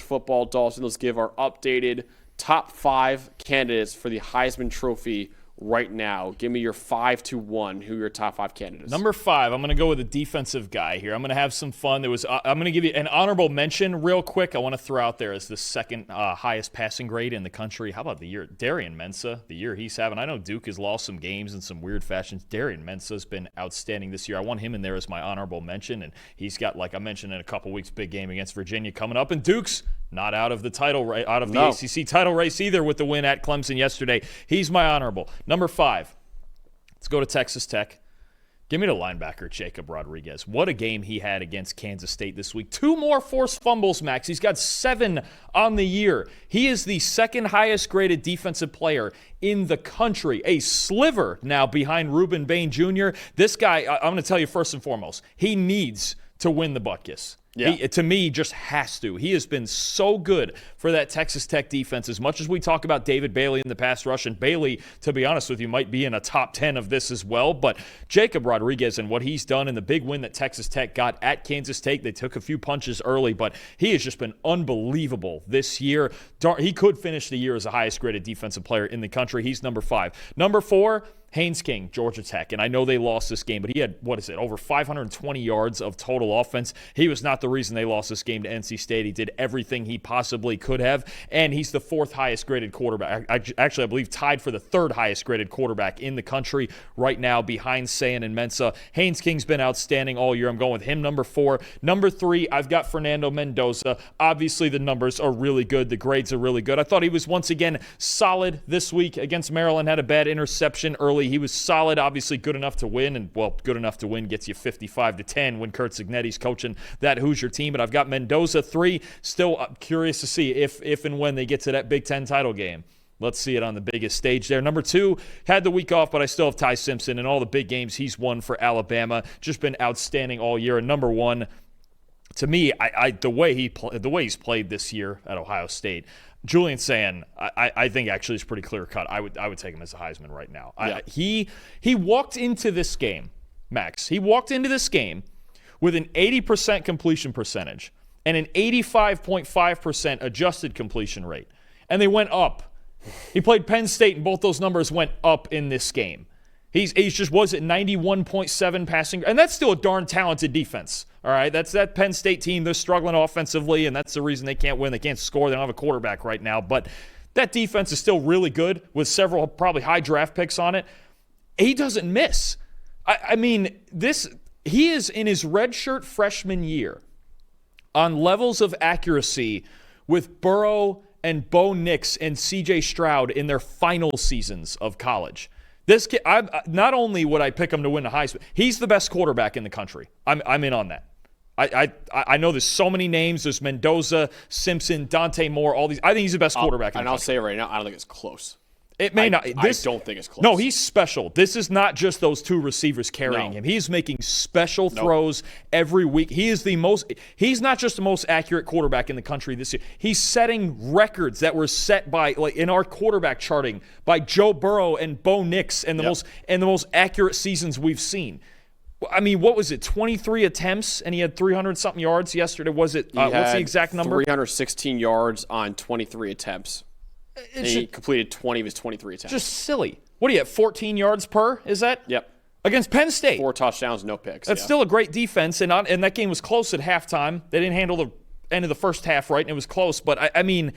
football. Dalton, let's give our updated top 5 candidates for the Heisman Trophy right now. Give me your 5 to 1. Who are your top 5 candidates? Number 5, I'm going to go with a defensive guy here. I'm going to have some fun. I'm going to give you an honorable mention real quick. I want to throw out there as the second highest passing grade in the country. How about the year? Darian Mensah, the year he's having. I know Duke has lost some games in some weird fashions. Darian Mensah's been outstanding this year. I want him in there as my honorable mention, and he's got, like I mentioned in a couple weeks, big game against Virginia coming up, and Duke's not out of the ACC title race either with the win at Clemson yesterday. He's my honorable. Number 5, let's go to Texas Tech. Give me the linebacker, Jacob Rodriguez. What a game he had against Kansas State this week. 2 more forced fumbles, Max. He's got 7 on the year. He is the second highest graded defensive player in the country. A sliver now behind Reuben Bain Jr. This guy, I'm going to tell you first and foremost, he needs to win the Butkus. Yeah. He, to me, just has to. He has been so good for that Texas Tech defense. As much as we talk about David Bailey in the pass rush, and Bailey, to be honest with you, might be in a top 10 of this as well, but Jacob Rodriguez and what he's done in the big win that Texas Tech got at Kansas State, they took a few punches early, but he has just been unbelievable this year. He could finish the year as the highest graded defensive player in the country. He's number 5. Number 4, Haynes King, Georgia Tech, and I know they lost this game, but he had, over 520 yards of total offense. He was not the reason they lost this game to NC State. He did everything he possibly could have, and he's the 4th highest graded quarterback. Actually, I believe tied for the 3rd highest graded quarterback in the country right now behind Sayin and Mensah. Haynes King's been outstanding all year. I'm going with him, number 4. Number 3, I've got Fernando Mendoza. Obviously, the numbers are really good. The grades are really good. I thought he was once again solid this week against Maryland, had a bad interception early. He was solid, obviously good enough to win, and, well, good enough to win gets you 55-10 when Kurt Cignetti's coaching that Hoosier team. But I've got Mendoza 3. Still curious to see if and when they get to that Big Ten title game. Let's see it on the biggest stage there. Number 2, had the week off, but I still have Ty Simpson and all the big games he's won for Alabama. Just been outstanding all year. And number 1, to me, the way he's played this year at Ohio State, Julian Sayin, I think actually is pretty clear cut. I would take him as a Heisman right now. Yeah. He walked into this game, Max. He walked into this game with an 80% completion percentage and an 85.5% adjusted completion rate, and they went up. He played Penn State, and both those numbers went up in this game. He's just was at 91.7 passing, and that's still a darn talented defense. All right, that's that Penn State team. They're struggling offensively, and that's the reason they can't win. They can't score. They don't have a quarterback right now. But that defense is still really good with several probably high draft picks on it. He doesn't miss. I mean, he is in his redshirt freshman year on levels of accuracy with Burrow and Bo Nix and C.J. Stroud in their final seasons of college. This kid, not only would I pick him to win the Heisman, he's the best quarterback in the country. I'm in on that. I know there's so many names. There's Mendoza, Simpson, Dante Moore, all these. I think he's the best quarterback in the country. And I'll say it right now, I don't think it's close. It may not. I don't think it's close. No, he's special. This is not just those 2 receivers carrying him. He's making special throws every week. He's not just the most accurate quarterback in the country this year. He's setting records that were set by, like, in our quarterback charting, by Joe Burrow and Bo Nix and the most accurate seasons we've seen. I mean, what was it? 23 attempts, and he had 300-something yards yesterday. Was it? What's the exact number? 316 yards on 23 attempts. And he completed 20 of his 23 attempts. Just silly. What do you have, 14 yards per? Is that? Yep. Against Penn State. 4 touchdowns, no picks. That's still a great defense, and that game was close at halftime. They didn't handle the end of the first half right, and it was close. But, I mean,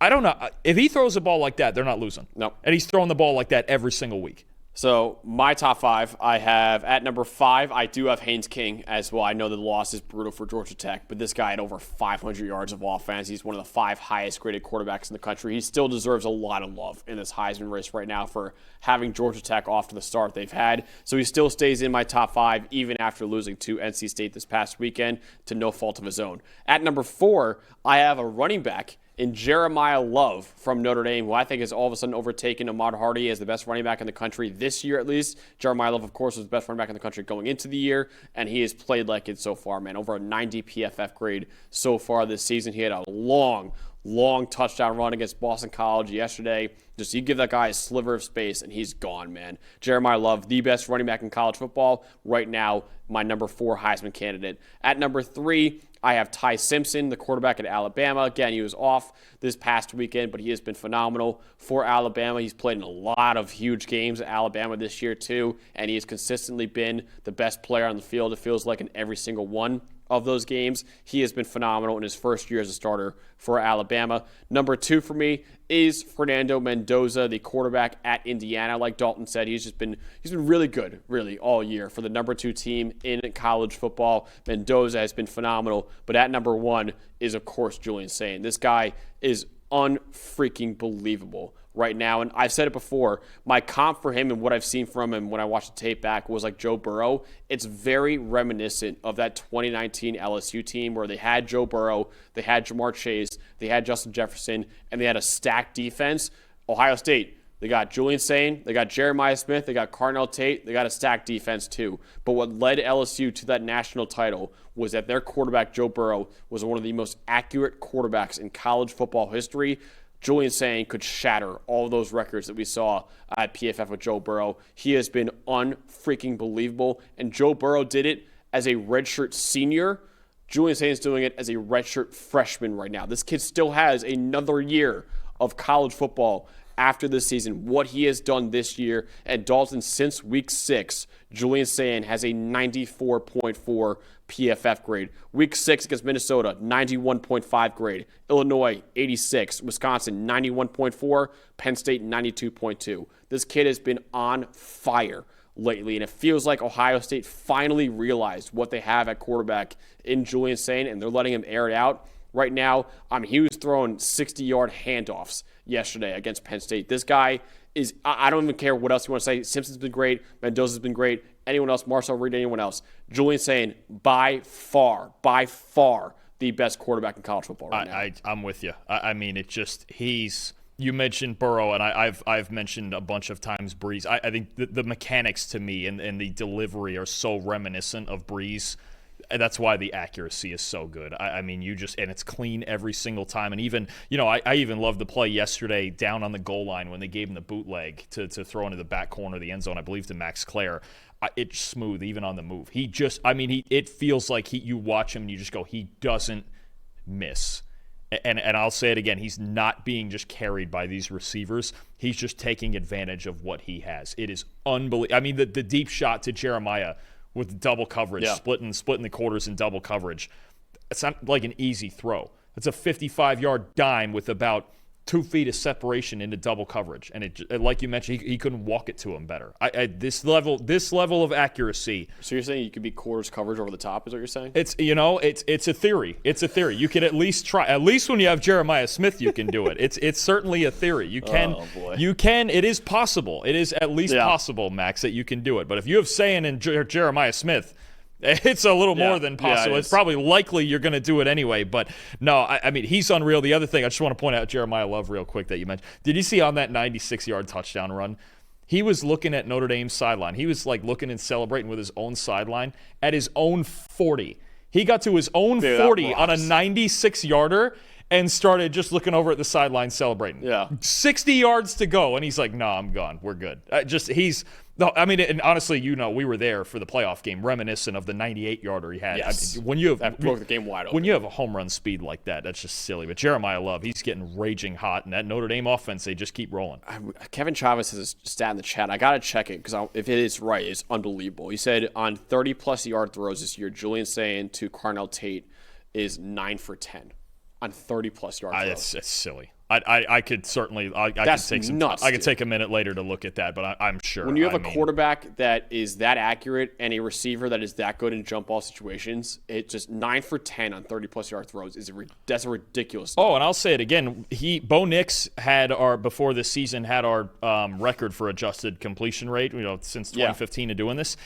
I don't know. If he throws a ball like that, they're not losing. No. And he's throwing the ball like that every single week. So my top 5, I have at number 5, I do have Haynes King as well. I know the loss is brutal for Georgia Tech, but this guy had over 500 yards of offense. He's one of the 5 highest graded quarterbacks in the country. He still deserves a lot of love in this Heisman race right now for having Georgia Tech off to the start they've had. So he still stays in my top 5 even after losing to NC State this past weekend to no fault of his own. At number 4, I have a running back in Jeremiah Love from Notre Dame, who I think has all of a sudden overtaken Ahmad Hardy as the best running back in the country this year at least. Jeremiah Love, of course, was the best running back in the country going into the year, and he has played like it so far, man. Over a 90 PFF grade so far this season. He had a long long touchdown run against Boston College yesterday. Just you give that guy a sliver of space, and he's gone, man. Jeremiah Love, the best running back in college football. Right now, my number 4 Heisman candidate. At number 3, I have Ty Simpson, the quarterback at Alabama. Again, he was off this past weekend, but he has been phenomenal for Alabama. He's played in a lot of huge games at Alabama this year, too, and he has consistently been the best player on the field, it feels like, in every single one of those games. He has been phenomenal in his first year as a starter for Alabama. Number 2 for me is Fernando Mendoza, the quarterback at Indiana. Like Dalton said, he's been really good, really, all year for the number 2 team in college football. Mendoza has been phenomenal, but at number 1 is, of course, Julian Sayin. This guy is unfreaking believable right now. And I've said it before, my comp for him and what I've seen from him when I watched the tape back was like Joe Burrow. It's very reminiscent of that 2019 LSU team where they had Joe Burrow, they had Jamar Chase, they had Justin Jefferson, and they had a stacked defense. Ohio State, they got Julian Sayin, they got Jeremiah Smith, they got Carnell Tate, they got a stacked defense too. But what led LSU to that national title was that their quarterback, Joe Burrow, was one of the most accurate quarterbacks in college football history. Julian Sayin could shatter all of those records that we saw at PFF with Joe Burrow. He has been unfreaking believable, and Joe Burrow did it as a redshirt senior. Julian Sayin is doing it as a redshirt freshman right now. This kid still has another year of college football after this season. What he has done this year at Dalton since week 6, Julian Sayin has a 94.4 PFF grade. Week 6 against Minnesota, 91.5 grade. Illinois, 86. Wisconsin, 91.4. Penn State, 92.2. This kid has been on fire lately, and it feels like Ohio State finally realized what they have at quarterback in Julian Sayin, and they're letting him air it out. Right now, he was throwing 60-yard handoffs yesterday against Penn State. This guy is, I don't even care what else you want to say. Simpson's been great. Mendoza's been great. Anyone else, Marcel Reed, anyone else. Julian Sayin, by far, the best quarterback in college football right now. I'm with you. I mean, it just, you mentioned Burrow, and I've mentioned a bunch of times Breeze. I think the mechanics to me and the delivery are so reminiscent of Breeze. And that's why the accuracy is so good. I mean, and it's clean every single time. And even, I even loved the play yesterday down on the goal line when they gave him the bootleg to throw into the back corner of the end zone, I believe to Max Clare. It's smooth, even on the move. It feels like you watch him and you just go, he doesn't miss. And I'll say it again, he's not being just carried by these receivers. He's just taking advantage of what he has. It is unbelievable. I mean, the deep shot to Jeremiah with double coverage, splitting the quarters in double coverage. It's not like an easy throw. It's a 55-yard dime with about 2 feet of separation into double coverage. And it, like you mentioned, he couldn't walk it to him better. This level of accuracy. So you're saying you could be quarters coverage over the top, is what you're saying? It's a theory. It's a theory. You can at least try. At least when you have Jeremiah Smith, you can do it. It's certainly a theory. You can. Oh, boy. You can. It is possible. It is at least possible, Max, that you can do it. But if you have Sayin and Jeremiah Smith, it's a little more than possible. It's probably likely you're going to do it anyway. But no, I mean, he's unreal. The other thing, I just want to point out Jeremiah Love real quick that you mentioned. Did you see on that 96-yard touchdown run? He was looking at Notre Dame's sideline. He was like looking and celebrating with his own sideline at his own 40. He got to his own 40 on a 96-yarder and started just looking over at the sideline celebrating. 60 yards to go, and he's like, no, I'm gone. We're good. And honestly, we were there for the playoff game, reminiscent of the 98-yarder he had. Yes. That broke the game wide open. When you have a home run speed like that, that's just silly. But Jeremiah Love, he's getting raging hot, and that Notre Dame offense, they just keep rolling. Kevin Chavez has a stat in the chat. I got to check it because if it is right, it's unbelievable. He said on 30-plus yard throws this year, Julian Sayin to Carnell Tate is 9 for 10 on 30-plus yard throws. That's silly. I could certainly I could take a minute later to look at that, but I'm sure. When you have a quarterback that is that accurate and a receiver that is that good in jump ball situations, it's just 9 for 10 on 30-plus yard throws that's a ridiculous number. Oh, and I'll say it again. Bo Nix before this season had our record for adjusted completion rate. Since 2015 of doing this.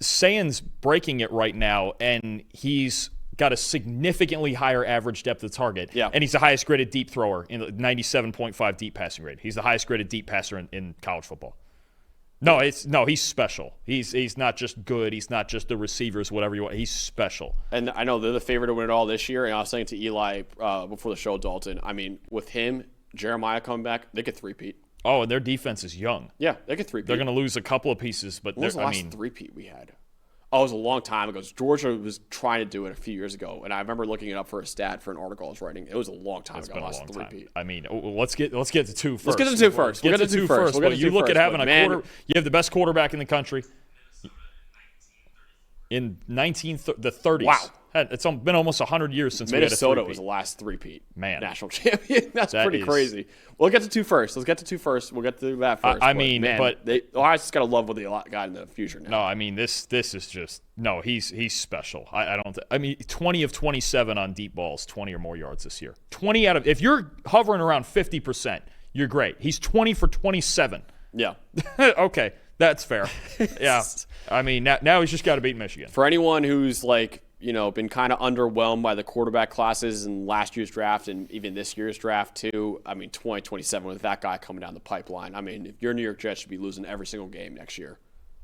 Sayin's breaking it right now, and he's got a significantly higher average depth of target. And he's the highest graded deep thrower in 97.5 deep passing grade. He's the highest graded deep passer in college football. No, he's special. He's not just good. He's not just the receivers, whatever you want. He's special. And I know they're the favorite to win it all this year. And I was saying to Eli before the show, Dalton, I mean, with him, Jeremiah coming back, they could three-peat. Oh, and their defense is young. Yeah, they could three-peat. They're going to lose a couple of pieces, but when was the last three-peat we had? Oh, it was a long time ago. Georgia was trying to do it a few years ago, and I remember looking it up for a stat for an article I was writing. It was a long time ago. Last three-peat. I mean, let's get to two first. Let's get to two first. We'll get to two first. Well, you look at having a quarter. You have the best quarterback in the country. In the 30s. Wow. It's been almost 100 years since Minnesota we had a was the last three-peat national champion. That's that pretty crazy. We'll get to two first. Let's get to two first. We'll get to that first. Ohio's just got to love what they got in the future now. No, I mean, this is just – no, he's special. I mean, 20 of 27 on deep balls, 20 or more yards this year. 20 out of – if you're hovering around 50%, you're great. He's 20 for 27. Yeah. Okay, that's fair. Yeah. I mean, now he's just got to beat Michigan. For anyone who's like – been kind of underwhelmed by the quarterback classes in last year's draft and even this year's draft too. I mean, 2027 with that guy coming down the pipeline. I mean, if you're New York Jets, should be losing every single game next year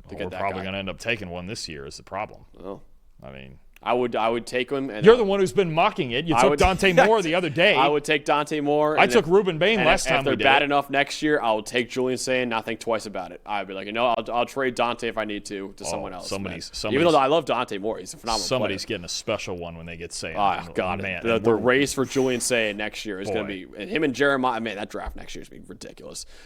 to get that guy. We're probably going to end up taking one this year is the problem. Well, I mean, I would take him. And you're the one who's been mocking it. You took Dante Moore the other day. I would take Dante Moore. I took Ruben Bain last time we did. If they're bad enough next year, I will take Julian Sayin, not think twice about it. I'd be like, I'll trade Dante if I need to someone else. Even though I love Dante Moore, he's a phenomenal Somebody's player. getting a special one when they get Sayin. Oh, God. Man. The race for Julian Sayin next year is going to be – and him and Jeremiah – man, that draft next year is going to be ridiculous.